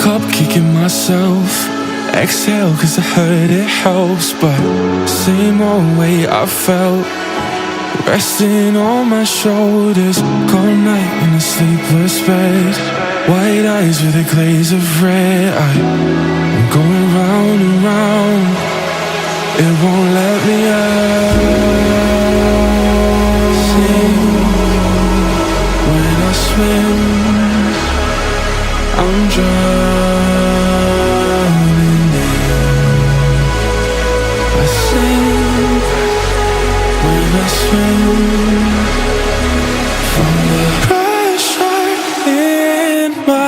up kicking myself. Exhale cause I heard it helps, but same old way I felt, resting on my shoulders. Cold night in a sleepless bed, white eyes with a glaze of red. I'm going round and round, it won't let me out. Sing when I swim, I'm drowning in. I sing when I swim from the pressure in my.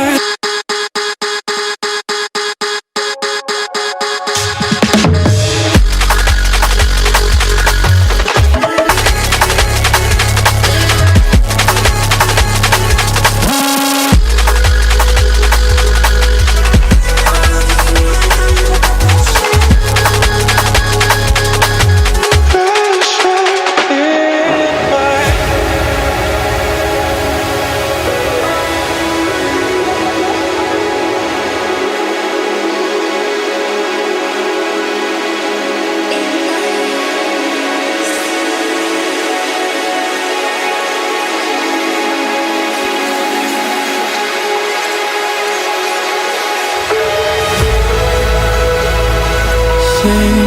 Sing